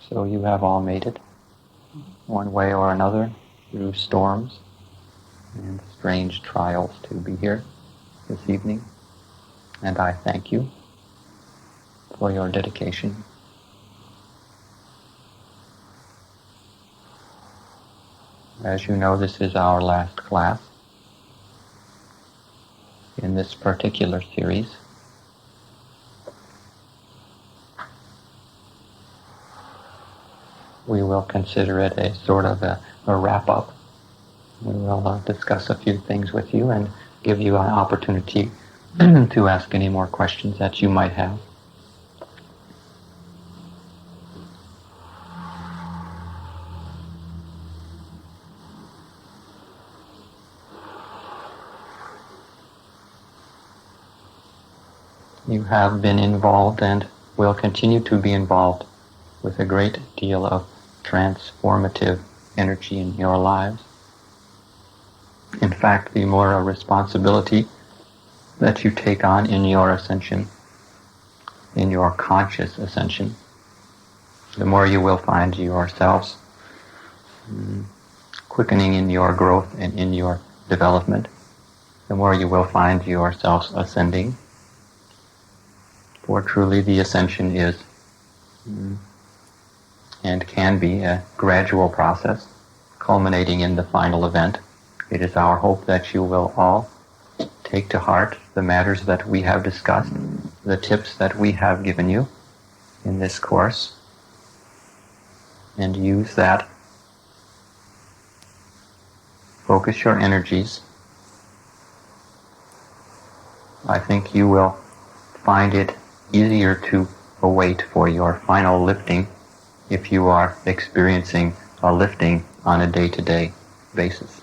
So you have all made it, one way or another, through storms and strange trials to be here this evening. And I thank you for your dedication. As you know, this is our last class in this particular series. We will consider it a sort of a wrap-up. We will discuss a few things with you and give you an opportunity to ask any more questions that you might have. You have been involved and will continue to be involved with a great deal of transformative energy in your lives. In fact, the more responsibility that you take on in your ascension, in your conscious ascension, the more you will find yourselves quickening in your growth and in your development, the more you will find yourselves ascending. For truly the ascension is and can be a gradual process, culminating in the final event. It is our hope that you will all take to heart the matters that we have discussed, the tips that we have given you in this course, and use that. Focus your energies. I think you will find it easier to await for your final lifting if you are experiencing a lifting on a day-to-day basis.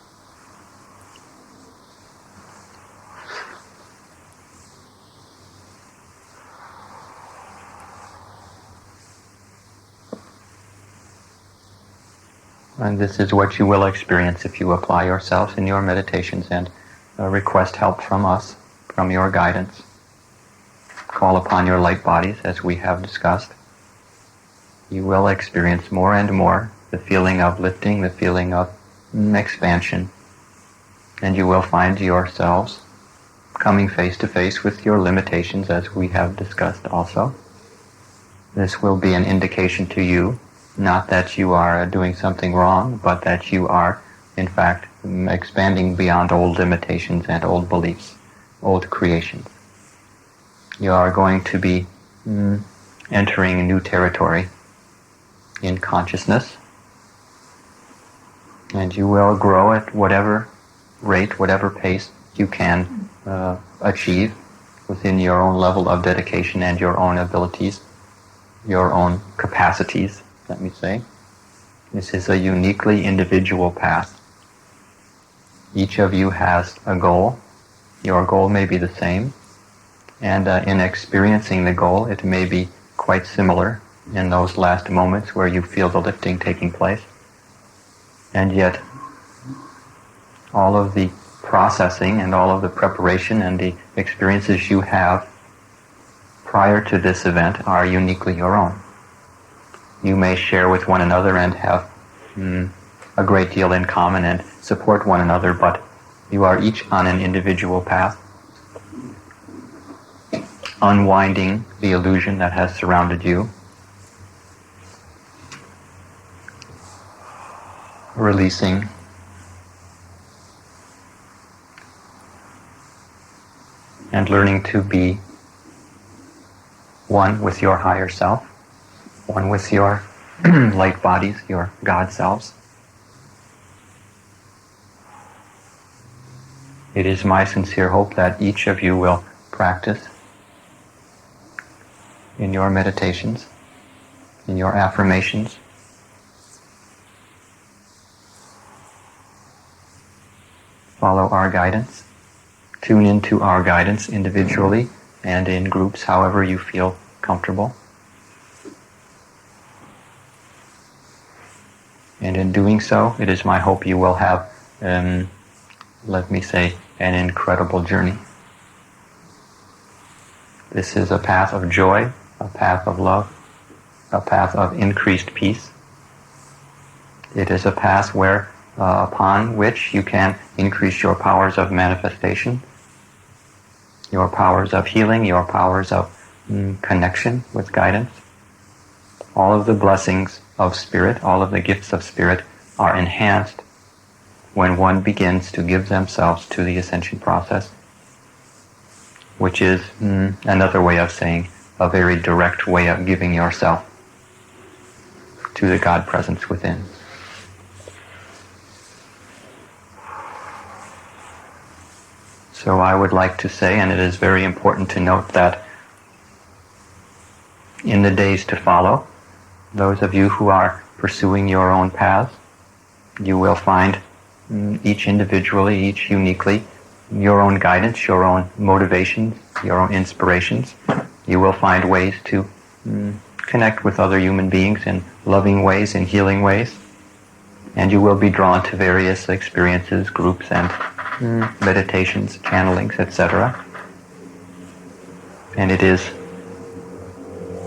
And this is what you will experience if you apply yourselves in your meditations and request help from us, from your guidance. Call upon your light bodies, as we have discussed. You will experience more and more the feeling of lifting, the feeling of expansion, and you will find yourselves coming face to face with your limitations, as we have discussed also. This will be an indication to you, not that you are doing something wrong, but that you are, in fact, expanding beyond old limitations and old beliefs, old creations. You are going to be entering a new territory in consciousness, and you will grow at whatever rate, whatever pace you can achieve within your own level of dedication and your own abilities, your own capacities, let me say. This is a uniquely individual path. Each of you has a goal. Your goal may be the same. And in experiencing the goal, it may be quite similar in those last moments where you feel the lifting taking place. And yet, all of the processing and all of the preparation and the experiences you have prior to this event are uniquely your own. You may share with one another and have a great deal in common and support one another, but you are each on an individual path, unwinding the illusion that has surrounded you, releasing, and learning to be one with your higher self, one with your light bodies, your God selves. It is my sincere hope that each of you will practice in your meditations, in your affirmations, follow our guidance, tune into our guidance individually and in groups, however you feel comfortable. And in doing so, it is my hope you will have, let me say, an incredible journey. This is a path of joy, a path of love, a path of increased peace. It is a path where, upon which you can increase your powers of manifestation, your powers of healing, your powers of connection with guidance. All of the blessings of spirit, all of the gifts of spirit are enhanced when one begins to give themselves to the ascension process, which is another way of saying a very direct way of giving yourself to the God presence within. So I would like to say, and it is very important to note that in the days to follow, those of you who are pursuing your own paths, you will find each individually, each uniquely, your own guidance, your own motivations, your own inspirations. You will find ways to connect with other human beings in loving ways, in healing ways, and you will be drawn to various experiences, groups, and meditations, channelings, etc. And it is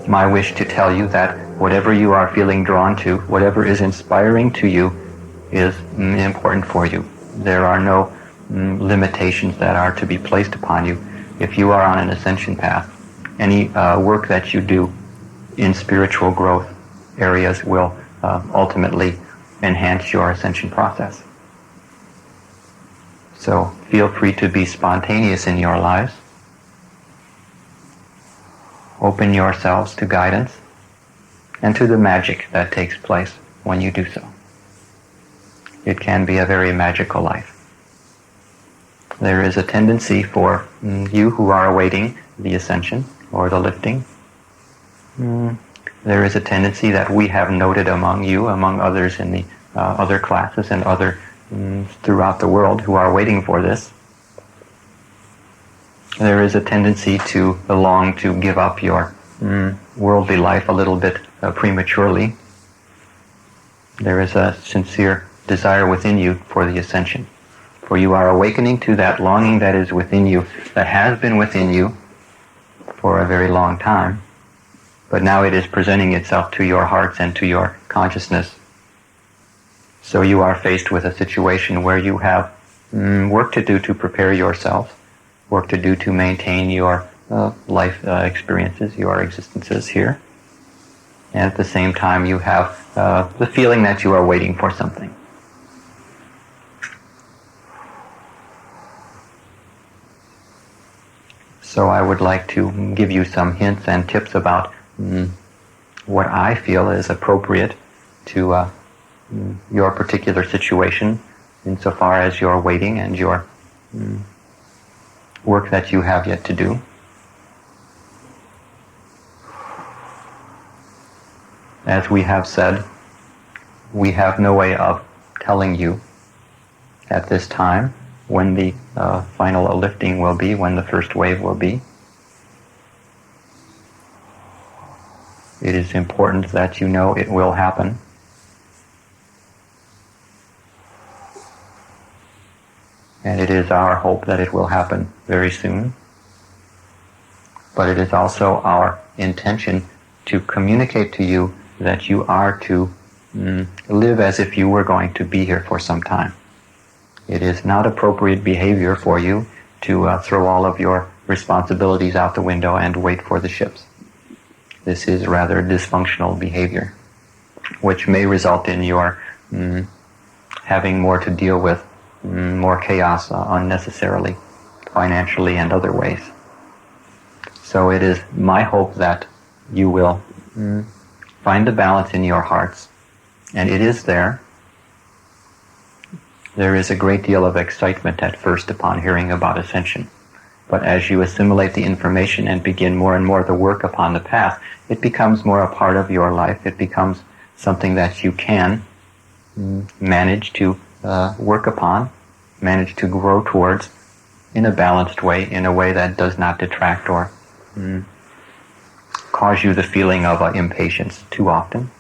my wish to tell you that whatever you are feeling drawn to, whatever is inspiring to you, is important for you. There are no limitations that are to be placed upon you. If you are on an ascension path, any work that you do in spiritual growth areas will ultimately enhance your ascension process. So feel free to be spontaneous in your lives. Open yourselves to guidance and to the magic that takes place when you do so. It can be a very magical life. There is a tendency for you who are awaiting the ascension or the lifting. There is a tendency that we have noted among you, among others in the other classes and other throughout the world who are waiting for this. There is a tendency to long to give up your worldly life a little bit prematurely. There is a sincere desire within you for the ascension. For you are awakening to that longing that is within you, that has been within you for a very long time, but now it is presenting itself to your hearts and to your consciousness. So you are faced with a situation where you have work to do to prepare yourself, work to do to maintain your life experiences, your existences here. And at the same time you have the feeling that you are waiting for something. So I would like to give you some hints and tips about what I feel is appropriate to your particular situation insofar as your waiting and your work that you have yet to do. As we have said, we have no way of telling you at this time when the final lifting will be, when the first wave will be. It is important that you know it will happen. And it is our hope that it will happen very soon. But it is also our intention to communicate to you that you are to live as if you were going to be here for some time. It is not appropriate behavior for you to throw all of your responsibilities out the window and wait for the ships. This is rather dysfunctional behavior, which may result in your having more to deal with, more chaos unnecessarily, financially and other ways. So it is my hope that you will find the balance in your hearts, and it is there. There is a great deal of excitement at first upon hearing about ascension. But as you assimilate the information and begin more and more the work upon the path, it becomes more a part of your life. It becomes something that you can manage to work upon, manage to grow towards in a balanced way, in a way that does not detract or cause you the feeling of impatience too often.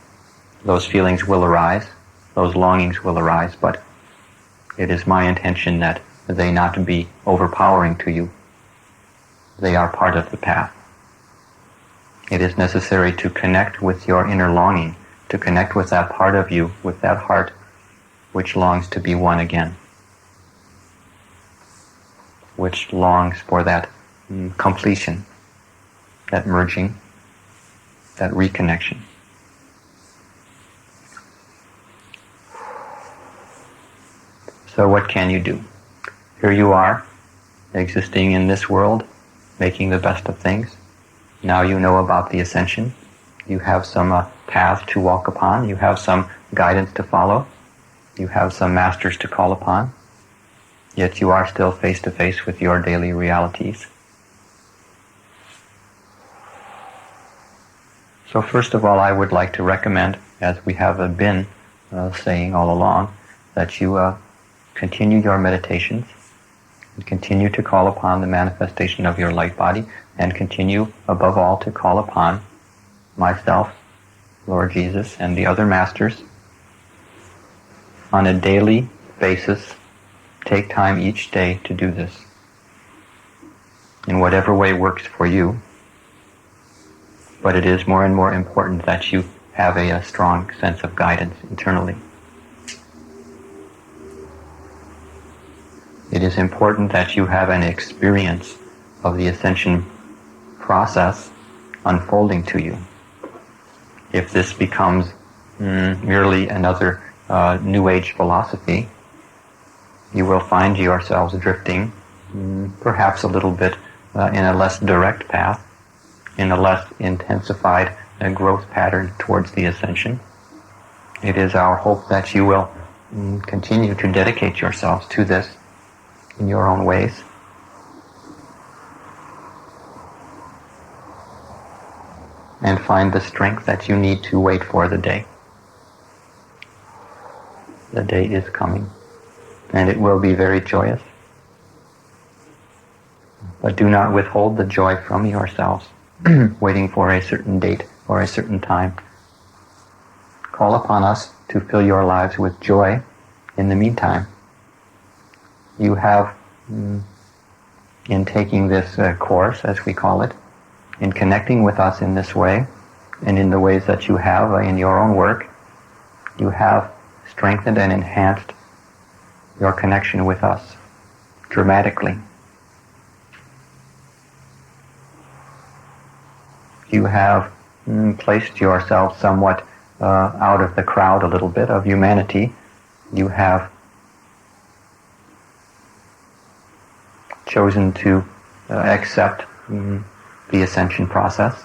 Those feelings will arise, those longings will arise, but it is my intention that they not be overpowering to you. They are part of the path. It is necessary to connect with your inner longing, to connect with that part of you, with that heart which longs to be one again, which longs for that completion, that merging, that reconnection. So what can you do? Here you are, existing in this world, making the best of things. Now you know about the Ascension. You have some path to walk upon. You have some guidance to follow. You have some masters to call upon. Yet you are still face to face with your daily realities. So first of all, I would like to recommend, as we have been saying all along, that you continue your meditations and continue to call upon the manifestation of your light body, and continue above all to call upon myself, Lord Jesus, and the other masters on a daily basis. Take time each day to do this in whatever way works for you. But it is more and more important that you have a strong sense of guidance internally. It is important that you have an experience of the Ascension process unfolding to you. If this becomes merely another New Age philosophy, you will find yourselves drifting perhaps a little bit in a less direct path, in a less intensified growth pattern towards the Ascension. It is our hope that you will continue to dedicate yourselves to this in your own ways. And find the strength that you need to wait for the day. The day is coming, and it will be very joyous. But do not withhold the joy from yourselves, waiting for a certain date or a certain time. Call upon us to fill your lives with joy in the meantime. You have, in taking this course, as we call it, in connecting with us in this way, and in the ways that you have in your own work, you have strengthened and enhanced your connection with us dramatically. You have placed yourself somewhat out of the crowd a little bit of humanity. You have chosen to accept the Ascension process.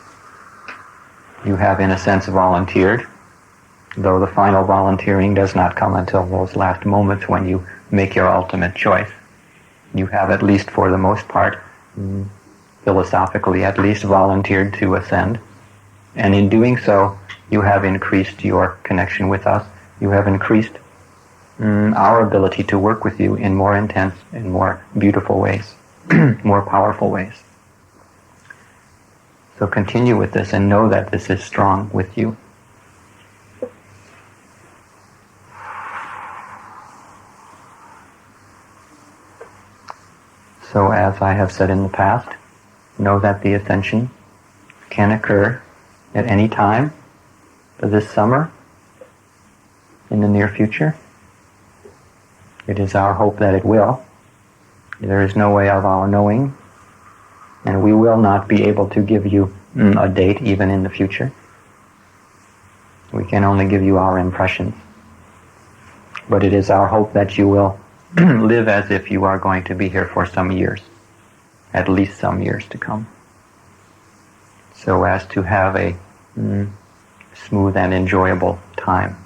You have, in a sense, volunteered, though the final volunteering does not come until those last moments when you make your ultimate choice. You have, at least for the most part, philosophically at least, volunteered to ascend. And in doing so, you have increased your connection with us. You have increased our ability to work with you in more intense and more beautiful ways, more powerful ways. So continue with this and know that this is strong with you. So as I have said in the past, know that the Ascension can occur at any time this summer, in the near future. It is our hope that it will. There is no way of our knowing, and we will not be able to give you a date even in the future. We can only give you our impressions. But it is our hope that you will live as if you are going to be here for some years, at least some years to come, so as to have a smooth and enjoyable time.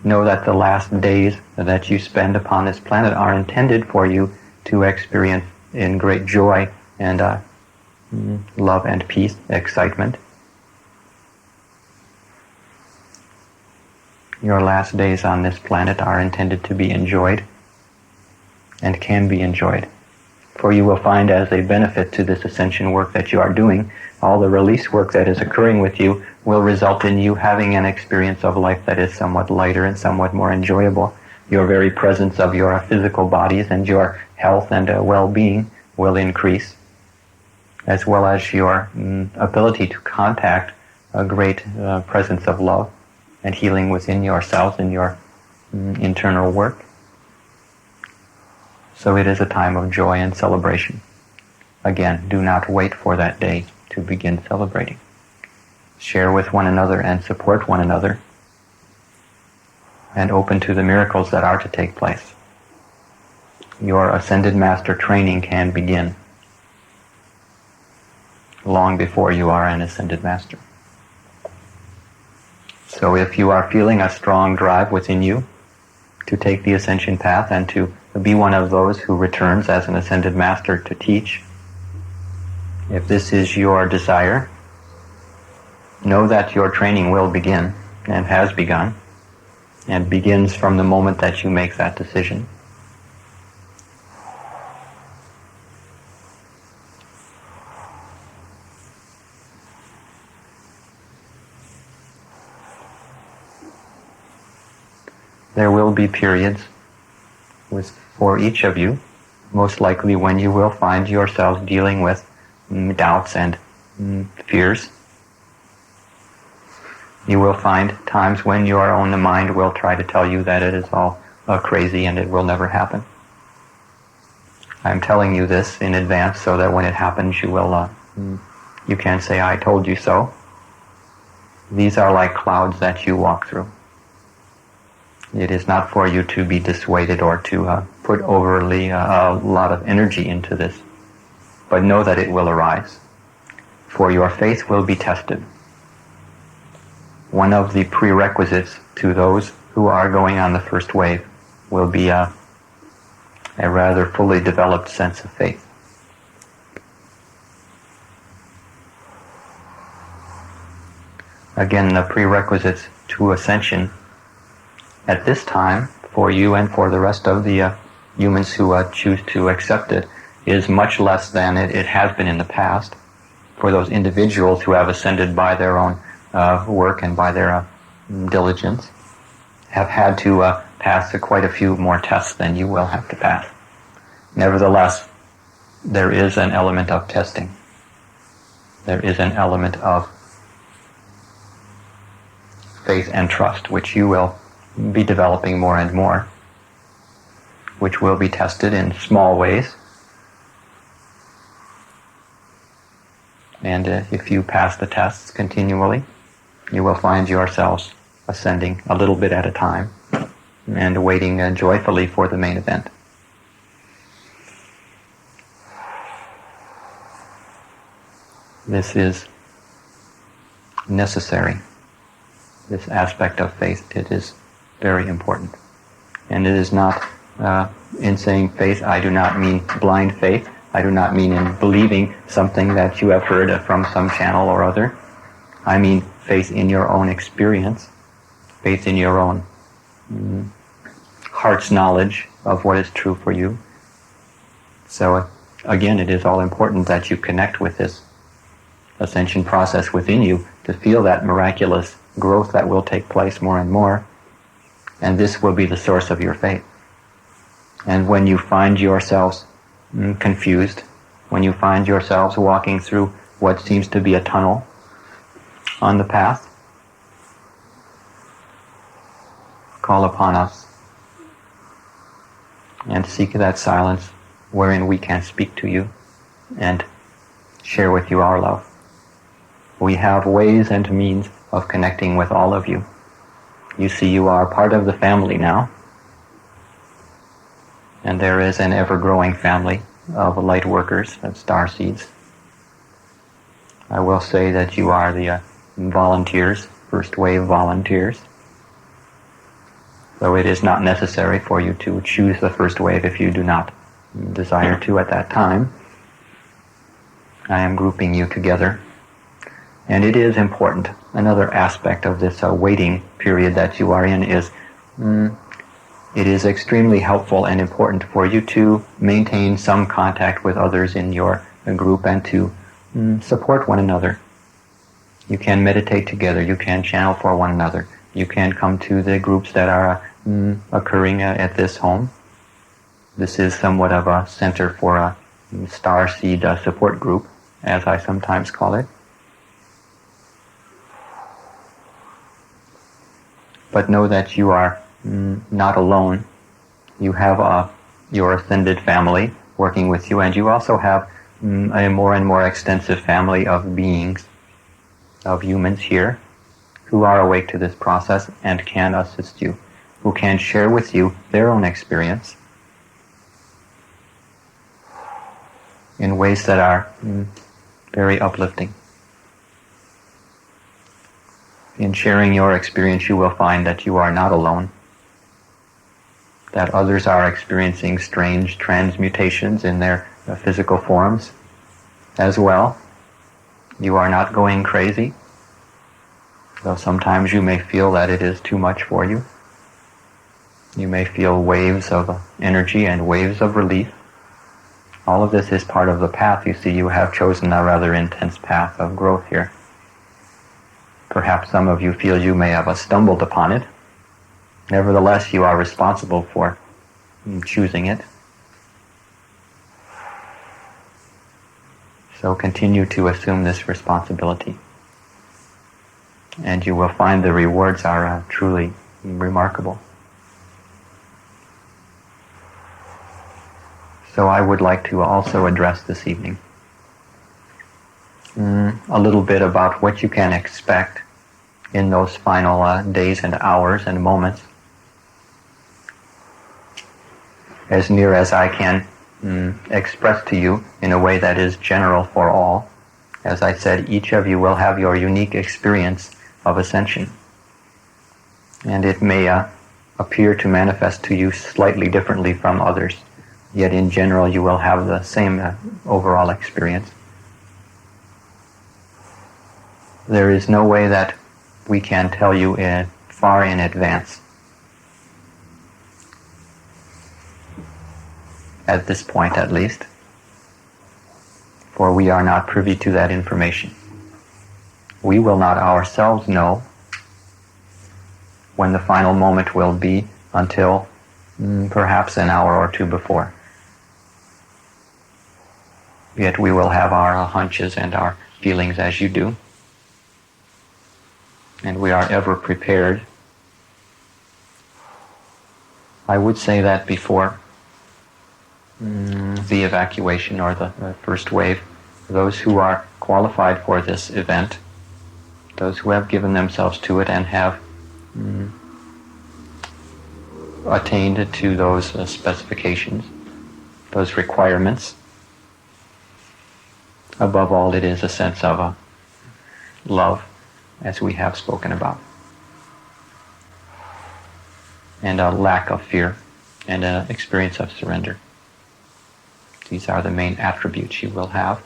Know that the last days that you spend upon this planet are intended for you to experience in great joy and love and peace, excitement. Your last days on this planet are intended to be enjoyed and can be enjoyed. For you will find, as a benefit to this ascension work that you are doing, all the release work that is occurring with you will result in you having an experience of life that is somewhat lighter and somewhat more enjoyable. Your very presence of your physical bodies and your health and well-being will increase. as well as your ability to contact a great presence of love and healing within yourself in your internal work. So it is a time of joy and celebration. Again, do not wait for that day to begin celebrating. Share with one another and support one another, and open to the miracles that are to take place. Your Ascended Master training can begin long before you are an Ascended Master. So if you are feeling a strong drive within you to take the Ascension path and to be one of those who returns as an Ascended Master to teach, if this is your desire, know that your training will begin and has begun and begins from the moment that you make that decision. There will be periods for each of you, most likely when you will find yourselves dealing with doubts and fears. You will find times when your own mind will try to tell you that it is all crazy and it will never happen. I'm telling you this in advance so that when it happens you can say, I told you so. These are like clouds that you walk through. It is not for you to be dissuaded or to put overly a lot of energy into this, but know that it will arise, for your faith will be tested. One of the prerequisites to those who are going on the first wave will be a rather fully developed sense of faith. Again, the prerequisites to ascension at this time, for you and for the rest of the humans who choose to accept it, is much less than it has been in the past. For those individuals who have ascended by their own work and by their diligence, have had to pass quite a few more tests than you will have to pass. Nevertheless, there is an element of testing. There is an element of faith and trust, which you will be developing more and more, which will be tested in small ways. And if you pass the tests continually, you will find yourselves ascending a little bit at a time and waiting joyfully for the main event. This is necessary. This aspect of faith, it is very important. And it is not, in saying faith, I do not mean blind faith. I do not mean in believing something that you have heard from some channel or other. I mean faith in your own experience, faith in your own heart's knowledge of what is true for you. So again, it is all important that you connect with this ascension process within you to feel that miraculous growth that will take place more and more. And this will be the source of your faith. And when you find yourselves confused, when you find yourselves walking through what seems to be a tunnel on the path, call upon us and seek that silence wherein we can speak to you and share with you our love. We have ways and means of connecting with all of you. You see, you are part of the family now, and there is an ever-growing family of light workers, of star seeds. I will say that you are the volunteers, first wave volunteers. Though it is not necessary for you to choose the first wave if you do not desire to at that time. I am grouping you together. And it is important. Another aspect of this waiting period that you are in is it is extremely helpful and important for you to maintain some contact with others in your group and to support one another. You can meditate together. You can channel for one another. You can come to the groups that are occurring at this home. This is somewhat of a center for a star seed support group. as I sometimes call it. But know that you are not alone. You have your ascended family working with you, and you also have a more and more extensive family of beings, of humans here, who are awake to this process and can assist you, who can share with you their own experience in ways that are very uplifting. In sharing your experience, you will find that you are not alone, that others are experiencing strange transmutations in their physical forms as well. You are not going crazy, though sometimes you may feel that it is too much for you. You may feel waves of energy and waves of relief. All of this is part of the path. You see, you have chosen a rather intense path of growth here. Perhaps some of you feel you may have stumbled upon it. Nevertheless, you are responsible for choosing it. So continue to assume this responsibility. And you will find the rewards are truly remarkable. So I would like to also address this evening a little bit about what you can expect in those final days and hours and moments, as near as I can express to you in a way that is general for all. As I said, each of you will have your unique experience of ascension, and it may appear to manifest to you slightly differently from others, yet in general you will have the same overall experience. There is no way that we can tell you far in advance, at this point at least, for we are not privy to that information. We will not ourselves know when the final moment will be until perhaps an hour or two before. Yet we will have our hunches and our feelings as you do. And we are ever prepared. I would say that before the evacuation or the first wave, those who are qualified for this event, those who have given themselves to it and have attained to those specifications, those requirements, above all it is a sense of love, as we have spoken about, and a lack of fear, and an experience of surrender. These are the main attributes you will have.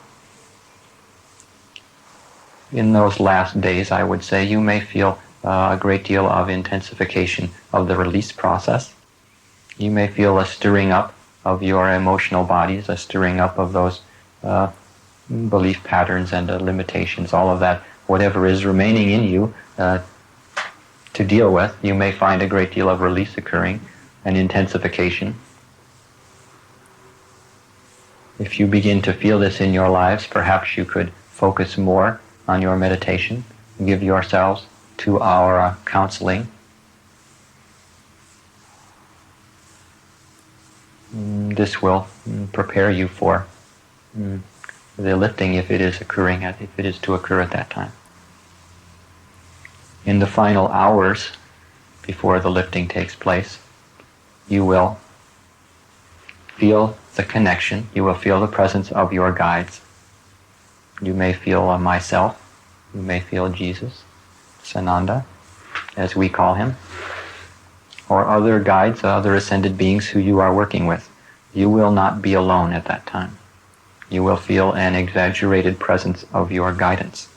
In those last days, I would say, you may feel a great deal of intensification of the release process. You may feel a stirring up of your emotional bodies, a stirring up of those belief patterns and limitations, all of that. Whatever is remaining in you to deal with, you may find a great deal of release occurring, an intensification. If you begin to feel this in your lives, perhaps you could focus more on your meditation, give yourselves to our counseling. This will prepare you for the lifting if it is occurring, if it is to occur at that time. In the final hours before the lifting takes place, you will feel the connection, you will feel the presence of your guides. You may feel myself, you may feel Jesus, Sananda, as we call him, or other guides, other ascended beings who you are working with. You will not be alone at that time. You will feel an exaggerated presence of your guidance.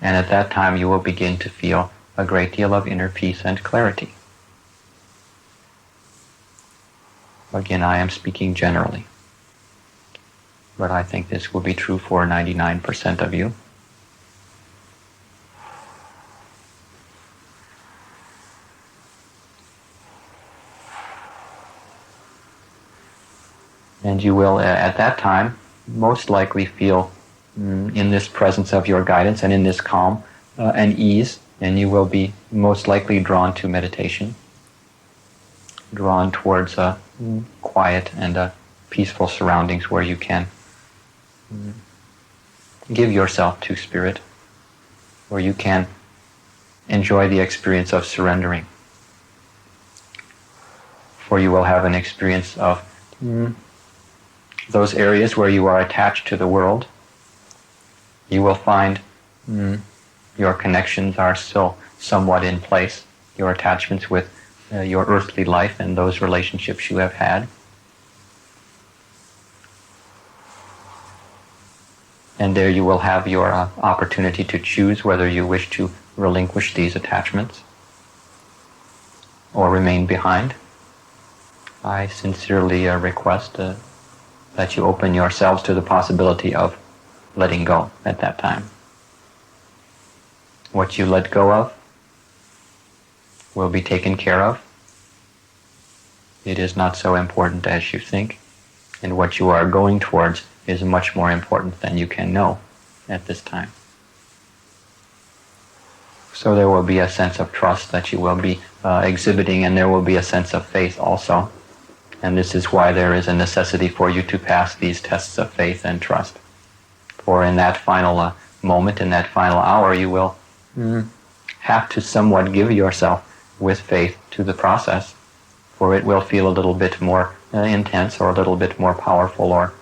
And at that time you will begin to feel a great deal of inner peace and clarity. Again, I am speaking generally, but I think this will be true for 99% of you. And you will, at that time, most likely feel in this presence of your guidance and in this calm and ease, and you will be most likely drawn to meditation, drawn towards quiet and peaceful surroundings where you can give yourself to Spirit, where you can enjoy the experience of surrendering. For you will have an experience of those areas where you are attached to the world. You will find your connections are still somewhat in place, your attachments with your earthly life and those relationships you have had. And there you will have your opportunity to choose whether you wish to relinquish these attachments or remain behind. I sincerely request that you open yourselves to the possibility of letting go at that time. What you let go of will be taken care of. It is not so important as you think, and what you are going towards is much more important than you can know at this time. So there will be a sense of trust that you will be exhibiting, and there will be a sense of faith also. And this is why there is a necessity for you to pass these tests of faith and trust. For in that final moment, in that final hour, you will have to somewhat give yourself with faith to the process, for it will feel a little bit more intense or a little bit more powerful, or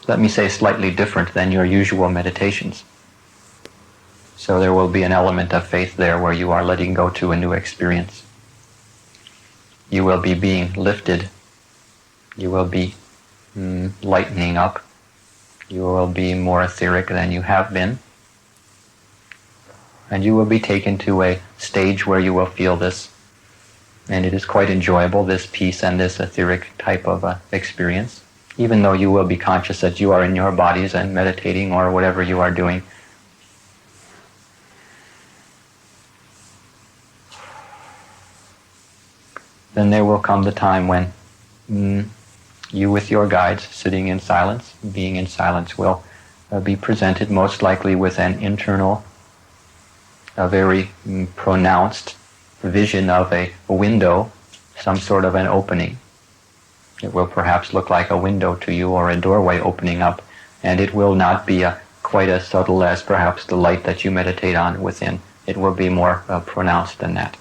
let me say slightly different than your usual meditations. So there will be an element of faith there where you are letting go to a new experience. You will be being lifted. You will be lightening up. You will be more etheric than you have been. And you will be taken to a stage where you will feel this. And it is quite enjoyable, this peace and this etheric type of experience. Even though you will be conscious that you are in your bodies and meditating or whatever you are doing. Then there will come the time when you with your guides sitting in silence, being in silence, will be presented most likely with an internal, a very pronounced vision of a window, some sort of an opening. It will perhaps look like a window to you or a doorway opening up, and it will not be quite as subtle as perhaps the light that you meditate on within. It will be more pronounced than that.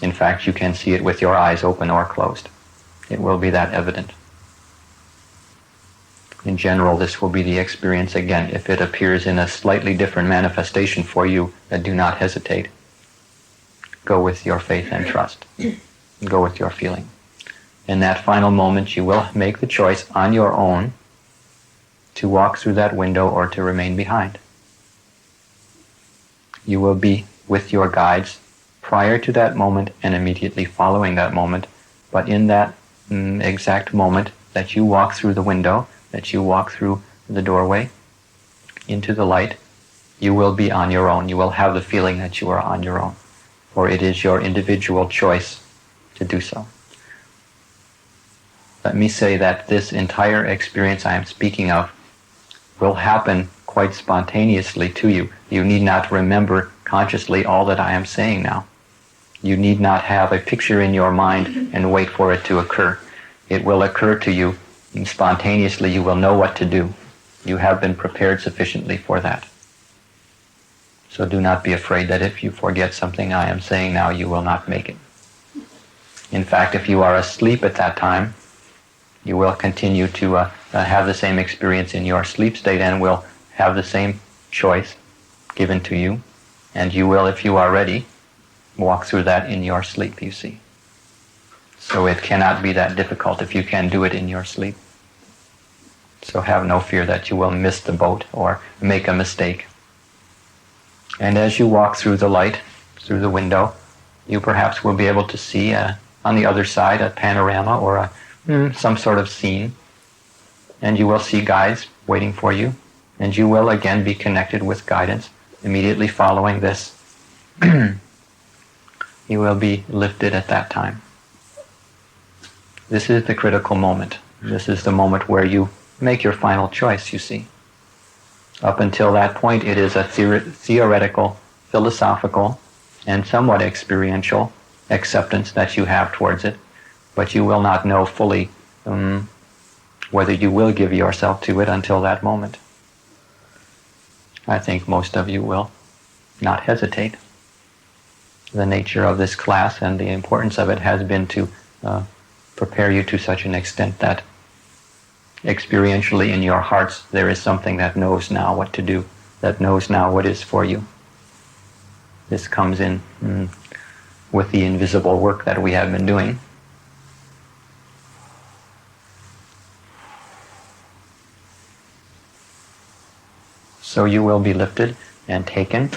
In fact, you can see it with your eyes open or closed. It will be that evident. In general, this will be the experience again. If it appears in a slightly different manifestation for you, do not hesitate. Go with your faith and trust. Go with your feeling. In that final moment, you will make the choice on your own to walk through that window or to remain behind. You will be with your guides prior to that moment and immediately following that moment, but in that exact moment that you walk through the window, that you walk through the doorway into the light, you will be on your own. You will have the feeling that you are on your own, for it is your individual choice to do so. Let me say that this entire experience I am speaking of will happen quite spontaneously to you. You need not remember consciously all that I am saying now. You need not have a picture in your mind and wait for it to occur. It will occur to you, and spontaneously you will know what to do. You have been prepared sufficiently for that. So do not be afraid that if you forget something I am saying now, you will not make it. In fact, if you are asleep at that time, you will continue to have the same experience in your sleep state and will have the same choice given to you. And you will, if you are ready, walk through that in your sleep, you see. So it cannot be that difficult if you can do it in your sleep. So have no fear that you will miss the boat or make a mistake. And as you walk through the light, through the window, you perhaps will be able to see on the other side a panorama or some sort of scene. And you will see guides waiting for you. And you will again be connected with guidance immediately following this. You will be lifted at that time. This is the critical moment. This is the moment where you make your final choice, you see. Up until that point, it is a theoretical, philosophical, and somewhat experiential acceptance that you have towards it, but you will not know fully whether you will give yourself to it until that moment. I think most of you will not hesitate. The nature of this class and the importance of it has been to prepare you to such an extent that experientially in your hearts there is something that knows now what to do, that knows now what is for you. This comes in with the invisible work that we have been doing. So you will be lifted and taken.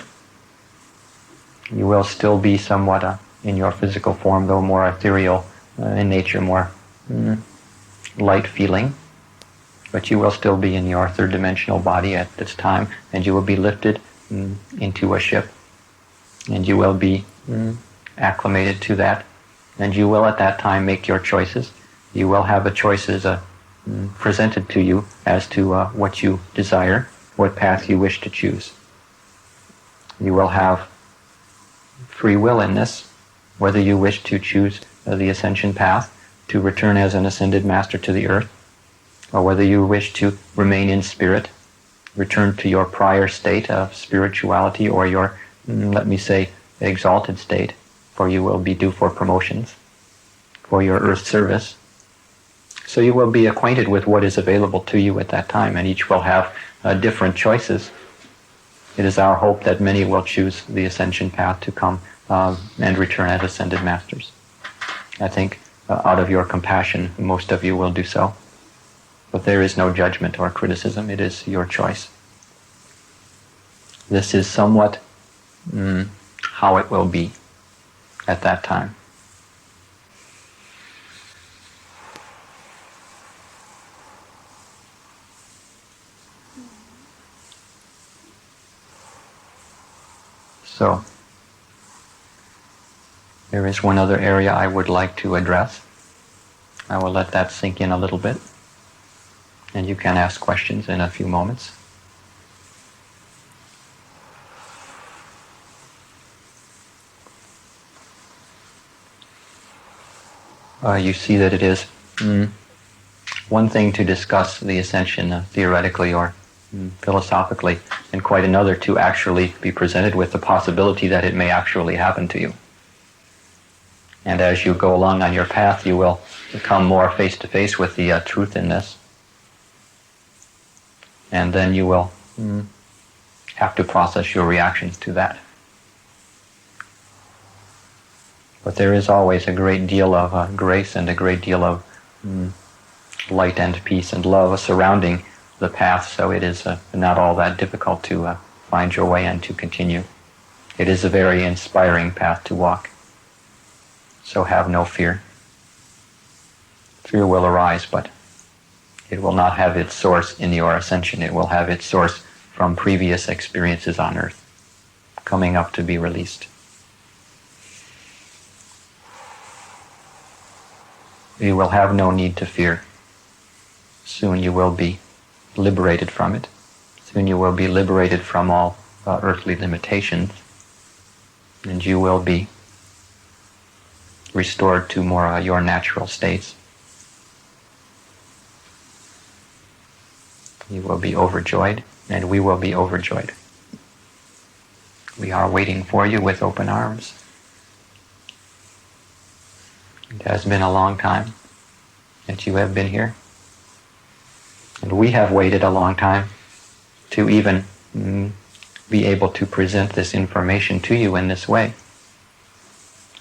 You will still be somewhat in your physical form, though more ethereal in nature, more light feeling. But you will still be in your third-dimensional body at this time, and you will be lifted into a ship, and you will be acclimated to that, and you will at that time make your choices. You will have the choices presented to you as to what you desire, what path you wish to choose. You will have free will in this, whether you wish to choose the ascension path, to return as an ascended master to the earth, or whether you wish to remain in spirit, return to your prior state of spirituality, or your, let me say, exalted state, for you will be due for promotions, for your earth service. So you will be acquainted with what is available to you at that time, and each will have different choices. It is our hope that many will choose the ascension path to come and return as ascended masters. I think out of your compassion, most of you will do so. But there is no judgment or criticism. It is your choice. This is somewhat how it will be at that time. So, there is one other area I would like to address. I will let that sink in a little bit, and you can ask questions in a few moments. You see that it is one thing to discuss the ascension theoretically or philosophically, and quite another to actually be presented with the possibility that it may actually happen to you. And as you go along on your path, you will come more face to face with the truth in this. And then you will have to process your reactions to that. But there is always a great deal of grace and a great deal of light and peace and love surrounding the path, so it is not all that difficult to find your way and to continue. It is a very inspiring path to walk. So have no fear. Fear will arise, but it will not have its source in your ascension. It will have its source from previous experiences on earth, coming up to be released. You will have no need to fear. Soon you will be liberated from it. Soon you will be liberated from all earthly limitations, and you will be restored to more your natural states. You will be overjoyed, and we will be overjoyed. We are waiting for you with open arms. It has been a long time that you have been here. And we have waited a long time to even be able to present this information to you in this way.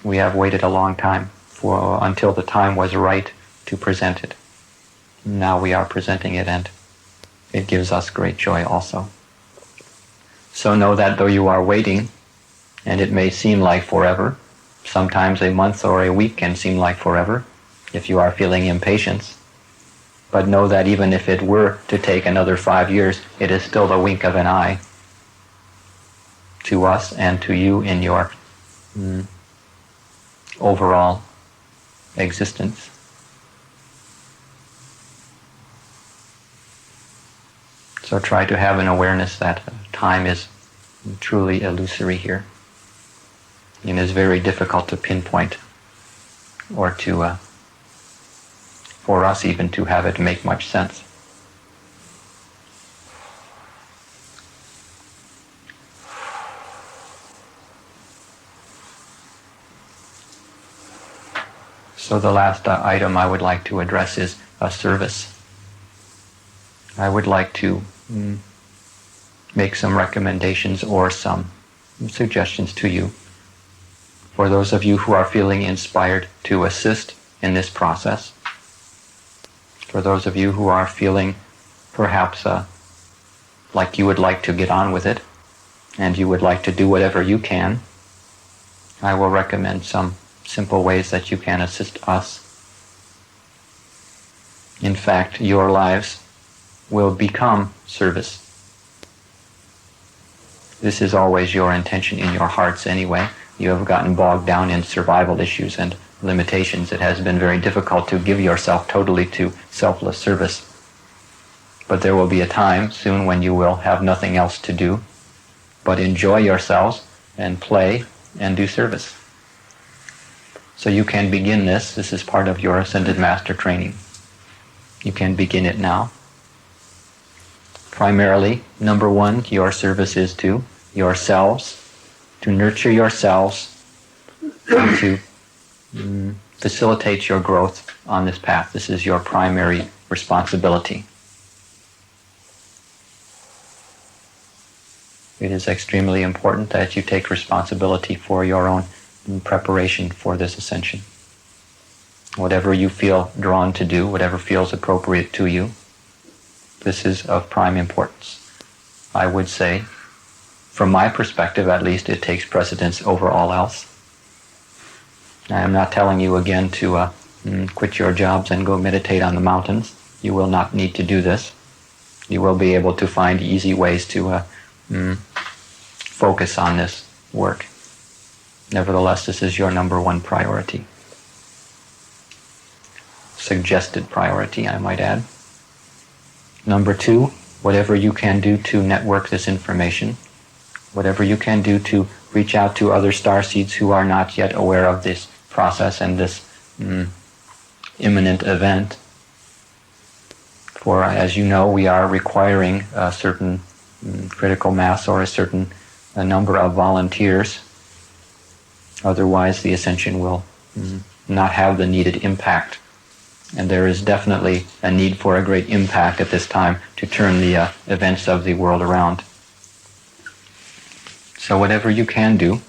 We have waited a long time until the time was right to present it. Now we are presenting it, and it gives us great joy also. So know that though you are waiting, and it may seem like forever, sometimes a month or a week can seem like forever if you are feeling impatience. But know that even if it were to take another 5 years, it is still the wink of an eye to us and to you in your overall existence. So try to have an awareness that time is truly illusory here, and is very difficult to pinpoint, or to, for us even, to have it make much sense. So the last item I would like to address is service. I would like to make some recommendations or some suggestions to you for those of you who are feeling inspired to assist in this process. For those of you who are feeling perhaps like you would like to get on with it and you would like to do whatever you can, I will recommend some simple ways that you can assist us. In fact, your lives will become service. This is always your intention in your hearts anyway. You have gotten bogged down in survival issues and limitations. It has been very difficult to give yourself totally to selfless service. But there will be a time soon when you will have nothing else to do but enjoy yourselves and play and do service. So you can begin this. This is part of your Ascended Master training. You can begin it now. Primarily, number one, your service is to yourselves, to nurture yourselves, and to facilitate your growth on this path. This is your primary responsibility. It is extremely important that you take responsibility for your own preparation for this ascension. Whatever you feel drawn to do, whatever feels appropriate to you, this is of prime importance. I would say, from my perspective at least, it takes precedence over all else. I am not telling you again to quit your jobs and go meditate on the mountains. You will not need to do this. You will be able to find easy ways to focus on this work. Nevertheless, this is your number one priority. Suggested priority, I might add. Number two, whatever you can do to network this information, whatever you can do to reach out to other starseeds who are not yet aware of this process and this imminent event. For, as you know, we are requiring a certain critical mass or a certain number of volunteers. Otherwise, the ascension will not have the needed impact. And there is definitely a need for a great impact at this time to turn the events of the world around. So whatever you can do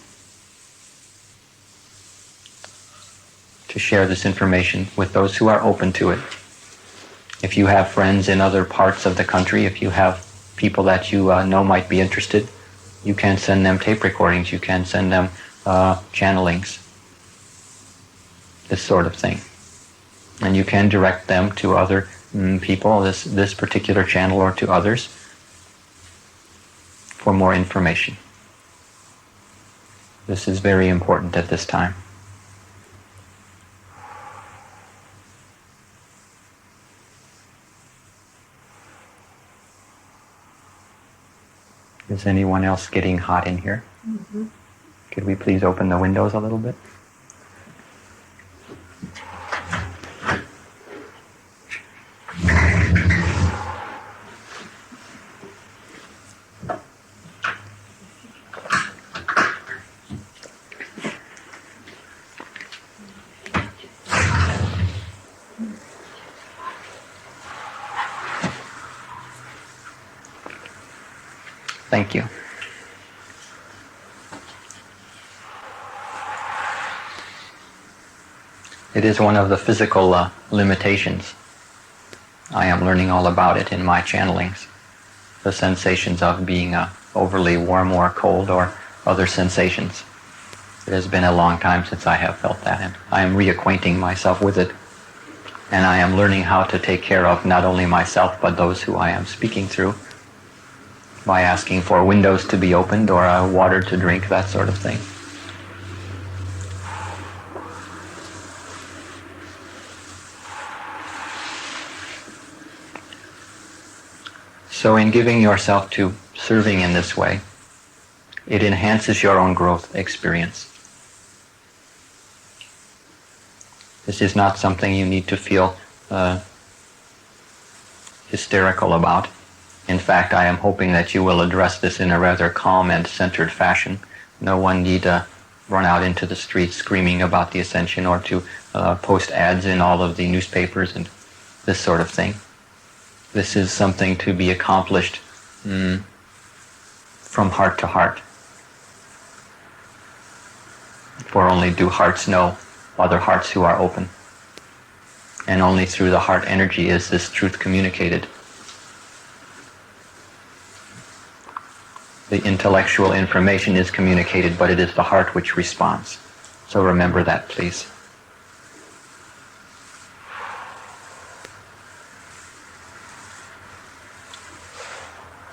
to share this information with those who are open to it. If you have friends in other parts of the country, if you have people that you know might be interested, you can send them tape recordings, you can send them channelings, this sort of thing. And you can direct them to other people, this particular channel, or to others for more information. This is very important at this time. Is anyone else getting hot in here? Mm-hmm. Could we please open the windows a little bit? Thank you. It is one of the physical limitations. I am learning all about it in my channelings. The sensations of being overly warm or cold or other sensations. It has been a long time since I have felt that, and I am reacquainting myself with it. And I am learning how to take care of not only myself but those who I am speaking through, by asking for windows to be opened or water to drink, that sort of thing. So in giving yourself to serving in this way, it enhances your own growth experience. This is not something you need to feel hysterical about. In fact, I am hoping that you will address this in a rather calm and centered fashion. No one need run out into the streets screaming about the Ascension or to post ads in all of the newspapers and this sort of thing. This is something to be accomplished from heart to heart. For only do hearts know other hearts who are open. And only through the heart energy is this truth communicated. The intellectual information is communicated, but it is the heart which responds. So remember that, please.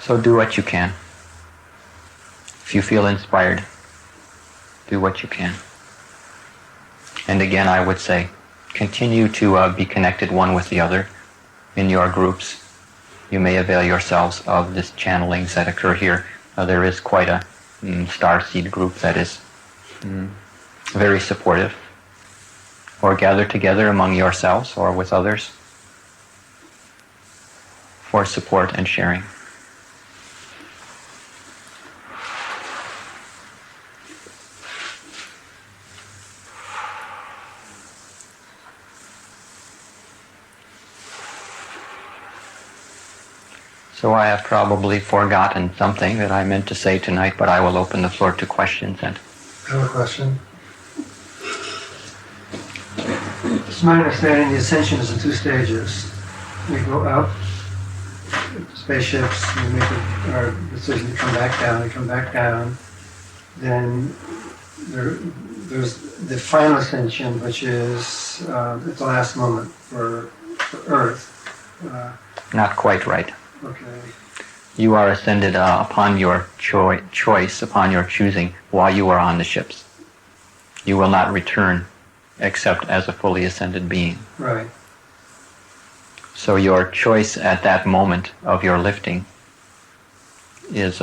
So do what you can. If you feel inspired, do what you can. And again, I would say, continue to be connected one with the other in your groups. You may avail yourselves of this channelings that occur here. There is quite a starseed group that is very supportive. Or gather together among yourselves or with others for support and sharing. So I have probably forgotten something that I meant to say tonight, but I will open the floor to questions. And I have a question. It's my understanding the Ascension is in 2 stages. We go up, spaceships, we make our decision to come back down, we come back down. Then there's the final Ascension, which is at the last moment for Earth. Not quite right. Okay. You are ascended upon your choice, upon your choosing, while you are on the ships. You will not return except as a fully ascended being. Right. So your choice at that moment of your lifting is,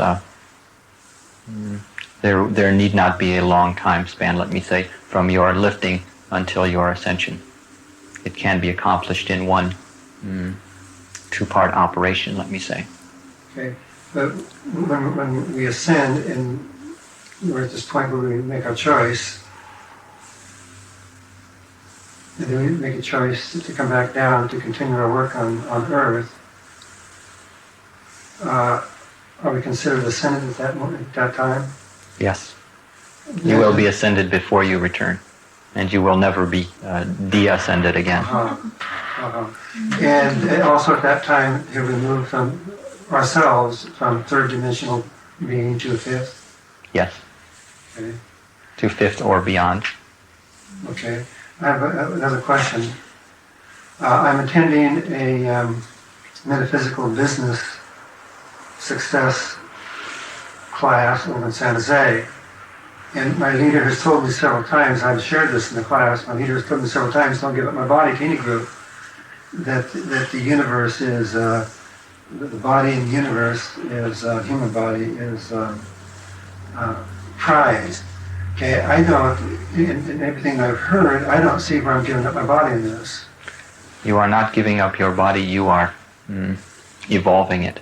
there need not be a long time span, let me say, from your lifting until your ascension. It can be accomplished in one 2-part operation, let me say. Okay, but when we ascend and we're at this point where we make our choice, and then we make a choice to come back down to continue our work on Earth, are we considered ascended at that moment, at that time? Yes. You will be ascended before you return, and you will never be de-ascended again. And also at that time, have we moved from ourselves from 3rd dimensional being to a 5th? Yes. Okay. To 5th or beyond. Okay. I have another question. I'm attending a metaphysical business success class over in San Jose. And my leader has told me several times, I've shared this in the class, my leader has told me several times, don't give up my body to any group, that the universe is, the body in the universe is, human body is prized. Okay, I don't, in everything I've heard, I don't see where I'm giving up my body in this. You are not giving up your body, you are evolving it.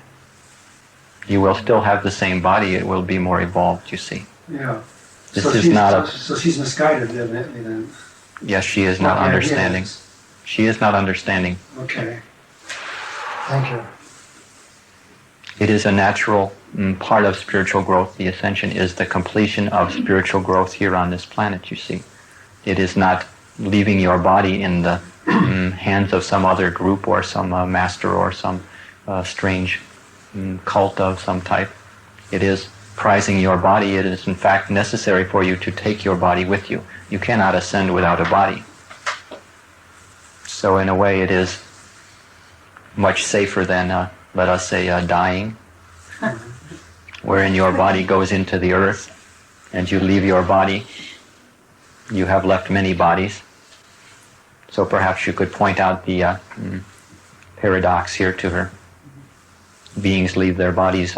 You will still have the same body, it will be more evolved, you see. Yeah. This is not a... So she's misguided, evidently, then. Yes, she is not understanding. Yes. She is not understanding. Okay. Thank you. It is a natural part of spiritual growth. The ascension is the completion of spiritual growth here on this planet, you see. It is not leaving your body in the hands of some other group or some master or some strange cult of some type. It is prizing your body. It is in fact necessary for you to take your body with you. You cannot ascend without a body. So in a way it is much safer than, let us say, dying, wherein your body goes into the earth and you leave your body. You have left many bodies. So perhaps you could point out the paradox here to her. beings leave their bodies